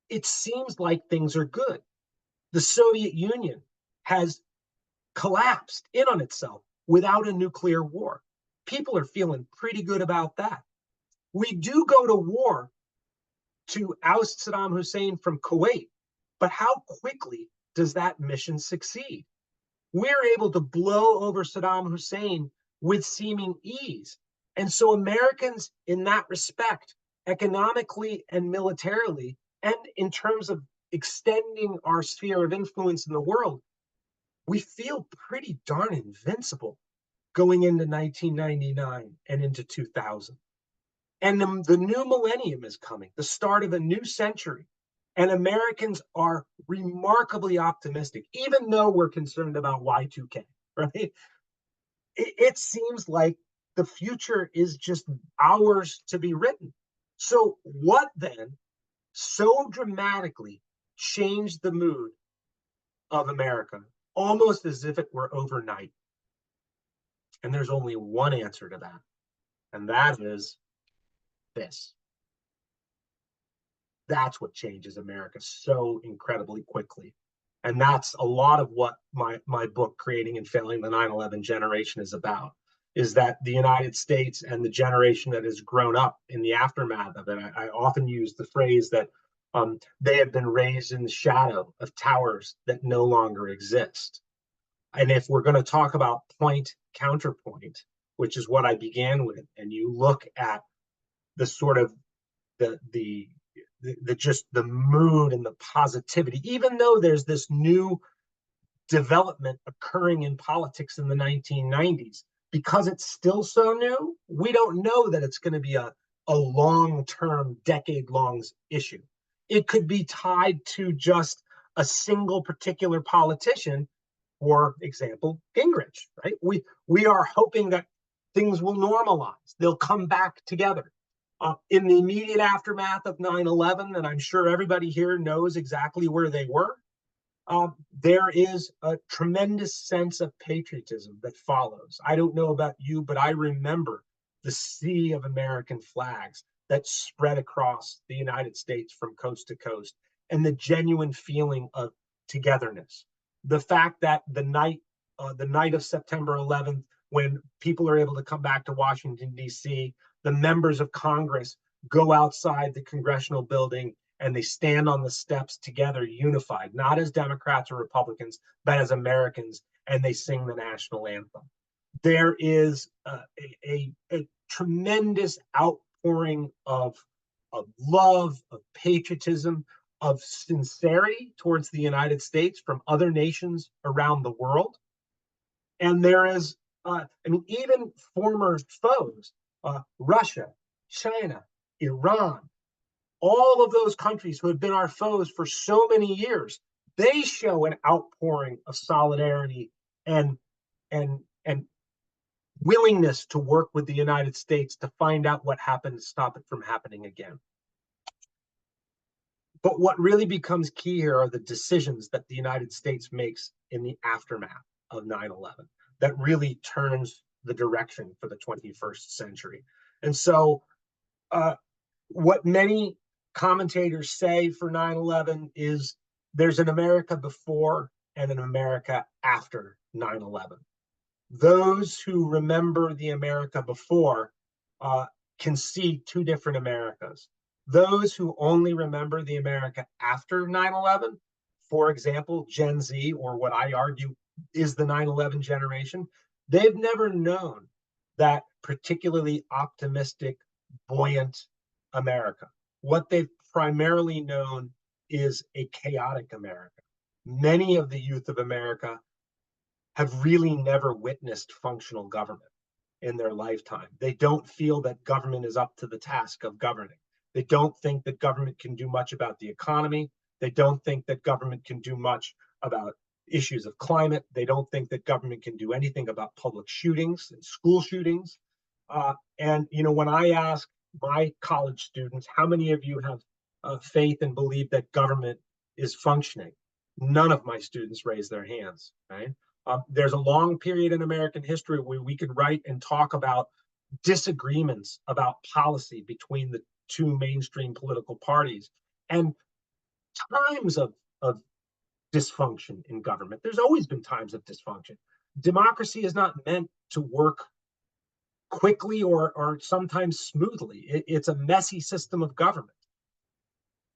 it seems like things are good. The Soviet Union has collapsed in on itself without a nuclear war. People are feeling pretty good about that. We do go to war to oust Saddam Hussein from Kuwait, but how quickly does that mission succeed? We're able to blow over Saddam Hussein with seeming ease. And so Americans, in that respect, economically and militarily, and in terms of extending our sphere of influence in the world, we feel pretty darn invincible going into 1999 and into 2000. And the new millennium is coming, the start of a new century. And Americans are remarkably optimistic, even though we're concerned about Y2K, right? It seems like the future is just ours to be written. So what then so dramatically changed the mood of America, almost as if it were overnight? And there's only one answer to that, and that is this. That's what changes America so incredibly quickly. And that's a lot of what my book, Creating and Failing the 9/11 Generation, is about, is that the United States and the generation that has grown up in the aftermath of it, I often use the phrase that they have been raised in the shadow of towers that no longer exist. And if we're going to talk about point counterpoint, which is what I began with, and you look at the sort of the just the mood and the positivity, even though there's this new development occurring in politics in the 1990s, because it's still so new, we don't know that it's going to be a long-term, decade-long issue. It could be tied to just a single particular politician, for example, Gingrich, right? We are hoping that things will normalize. They'll come back together. In the immediate aftermath of 9/11, and I'm sure everybody here knows exactly where they were, there is a tremendous sense of patriotism that follows. I don't know about you, but I remember the sea of American flags that spread across the United States from coast to coast, and the genuine feeling of togetherness. The fact that the night of September 11th, when people are able to come back to Washington, D.C., the members of Congress go outside the congressional building and they stand on the steps together, unified, not as Democrats or Republicans, but as Americans, and they sing the national anthem. There is a tremendous outpouring of love, of patriotism, of sincerity towards the United States from other nations around the world. And there is, even former foes, Russia, China, Iran, all of those countries who have been our foes for so many years, they show an outpouring of solidarity and willingness to work with the United States to find out what happened to stop it from happening again. But what really becomes key here are the decisions that the United States makes in the aftermath of 9/11 that really turns the direction for the 21st century. And so what many commentators say for 9/11 is there's an America before and an America after 9/11. Those who remember the America before can see two different Americas. Those who only remember the America after 9/11, for example, Gen Z, or what I argue is the 9/11 generation, they've never known that particularly optimistic, buoyant America. What they've primarily known is a chaotic America. Many of the youth of America have really never witnessed functional government in their lifetime. They don't feel that government is up to the task of governing. They don't think that government can do much about the economy. They don't think that government can do much about issues of climate. They don't think that government can do anything about public shootings and school shootings. When I ask my college students, how many of you have faith and believe that government is functioning? None of my students raise their hands, right? There's a long period in American history where we could write and talk about disagreements about policy between the two mainstream political parties and times of dysfunction in government. There's always been times of dysfunction. Democracy is not meant to work quickly or sometimes smoothly. It's a messy system of government.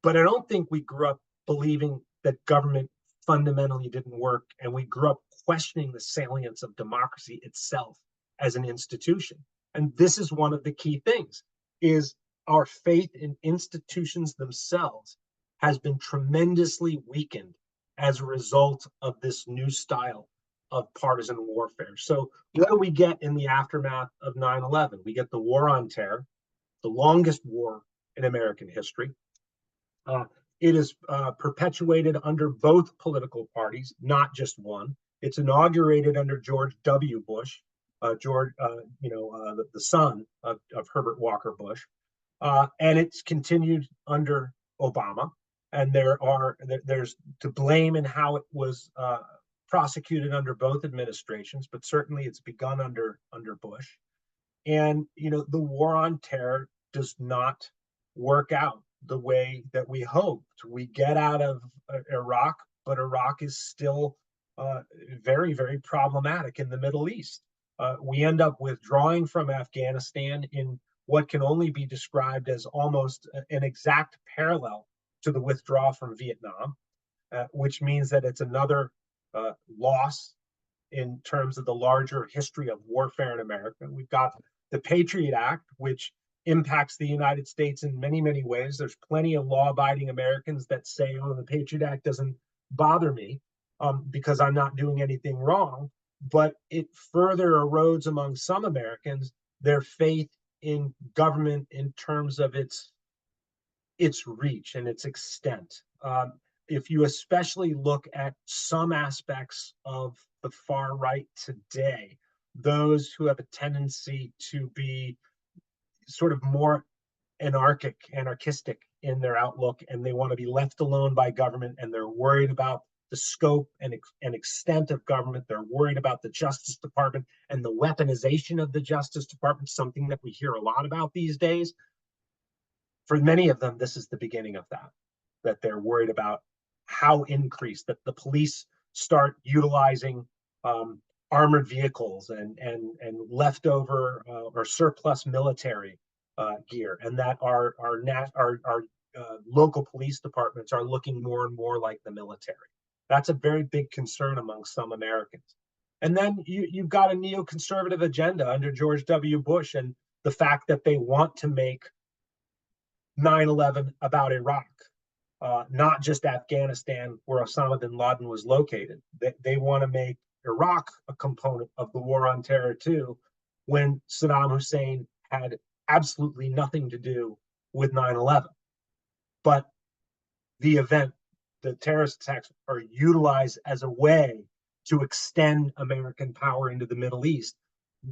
But I don't think we grew up believing that government fundamentally didn't work, and we grew up questioning the salience of democracy itself as an institution. And this is one of the key things, is our faith in institutions themselves has been tremendously weakened as a result of this new style of partisan warfare. So what do we get in the aftermath of 9/11? We get the War on Terror, the longest war in American history. It is perpetuated under both political parties, not just one. It's inaugurated under George W. Bush, the son of Herbert Walker Bush, and it's continued under Obama. And there's to blame in how it was prosecuted under both administrations, but certainly it's begun under Bush. And the war on terror does not work out the way that we hoped. We get out of Iraq, but Iraq is still very, very problematic in the Middle East. We end up withdrawing from Afghanistan in what can only be described as almost an exact parallel to the withdrawal from Vietnam, which means that it's another loss in terms of the larger history of warfare in America. We've got the Patriot Act, which impacts the United States in many, many ways. There's plenty of law-abiding Americans that say, oh, the Patriot Act doesn't bother me because I'm not doing anything wrong. But it further erodes among some Americans their faith in government in terms of its reach and its extent. If you especially look at some aspects of the far right today, those who have a tendency to be sort of more anarchistic in their outlook, and they want to be left alone by government, and they're worried about the scope and extent of government. They're worried about the Justice Department and the weaponization of the Justice Department, something that we hear a lot about these days. For many of them, this is the beginning of that they're worried about how increased, that the police start utilizing armored vehicles and leftover or surplus military gear, and that our local police departments are looking more and more like the military. That's a very big concern among some Americans. And then you've got a neoconservative agenda under George W. Bush, and the fact that they want to make 9/11 about Iraq, not just Afghanistan, where Osama bin Laden was located. They want to make Iraq a component of the war on terror too, when Saddam Hussein had absolutely nothing to do with 9/11. But the event, the terrorist attacks, are utilized as a way to extend American power into the Middle East,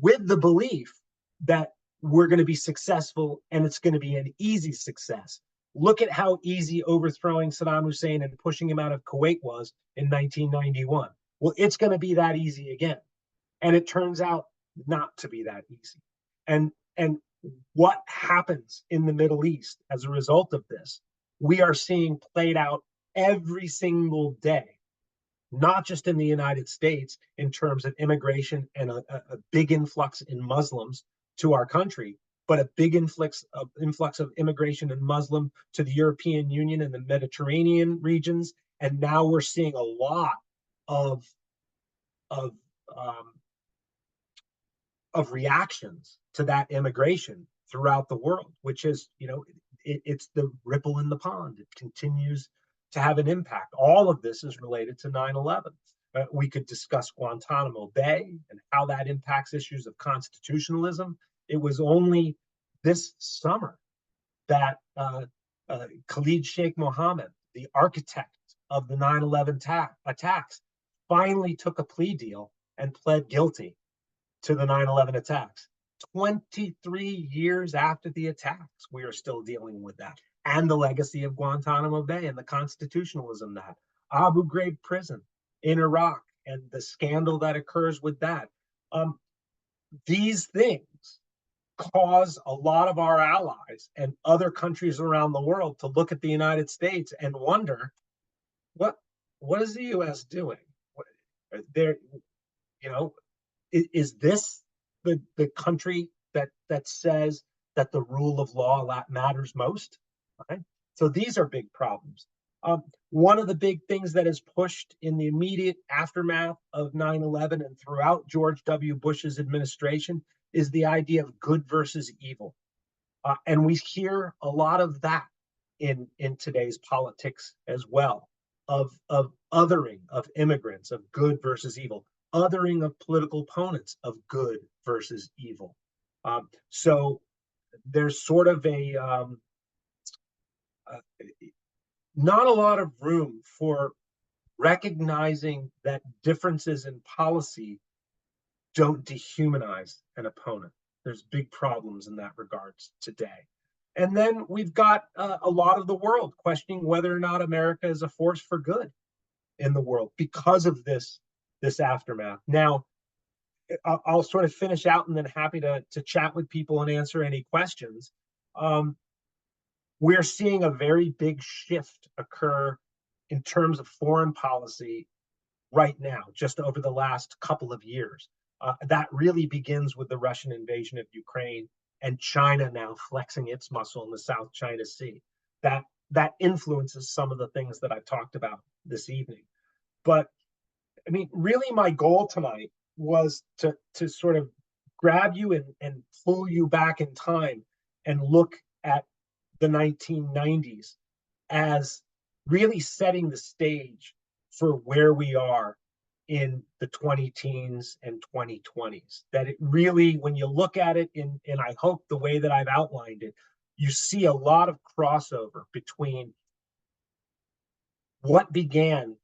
with the belief that we're going to be successful and it's going to be an easy success. Look at how easy overthrowing Saddam Hussein and pushing him out of Kuwait was in 1991. Well, it's going to be that easy again. And it turns out not to be that easy. And what happens in the Middle East as a result of this, we are seeing played out every single day, not just in the United States in terms of immigration and a big influx in Muslims to our country, but a big influx of immigration and Muslim to the European Union and the Mediterranean regions. And now we're seeing a lot of reactions to that immigration throughout the world, which is, it's the ripple in the pond. It continues to have an impact. All of this is related to 9/11. We could discuss Guantanamo Bay and how that impacts issues of constitutionalism. It was only this summer that Khalid Sheikh Mohammed, the architect of the 9/11 attacks, finally took a plea deal and pled guilty to the 9/11 attacks. 23 years after the attacks, we are still dealing with that. And the legacy of Guantanamo Bay and the constitutionalism that Abu Ghraib prison in Iraq and the scandal that occurs with that. These things cause a lot of our allies and other countries around the world to look at the United States and wonder, what is the U.S. doing? Is this the country that says that the rule of law matters most? Right? So these are big problems. One of the big things that is pushed in the immediate aftermath of 9/11 and throughout George W. Bush's administration is the idea of good versus evil. And we hear a lot of that in today's politics as well, of othering of immigrants, of good versus evil, othering of political opponents, of good versus evil. So there's sort of not a lot of room for recognizing that differences in policy don't dehumanize an opponent. There's big problems in that regards today. And then we've got a lot of the world questioning whether or not America is a force for good in the world because of this this aftermath. Now, I'll sort of finish out and then happy to chat with people and answer any questions. We're seeing a very big shift occur in terms of foreign policy right now, just over the last couple of years. That really begins with the Russian invasion of Ukraine and China now flexing its muscle in the South China Sea. That influences some of the things that I've talked about this evening. But I mean, really, my goal tonight was to sort of grab you and pull you back in time and look at the 1990s as really setting the stage for where we are in the 20 teens and 2020s. That it really, when you look at it and I hope the way that I've outlined it, you see a lot of crossover between what began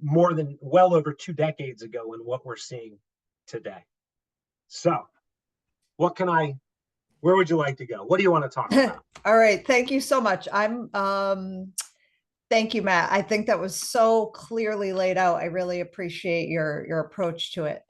more than well over 2 decades ago and what we're seeing today. So where would you like to go? What do you want to talk about? All right. Thank you so much. Thank you, Matt. I think that was so clearly laid out. I really appreciate your approach to it.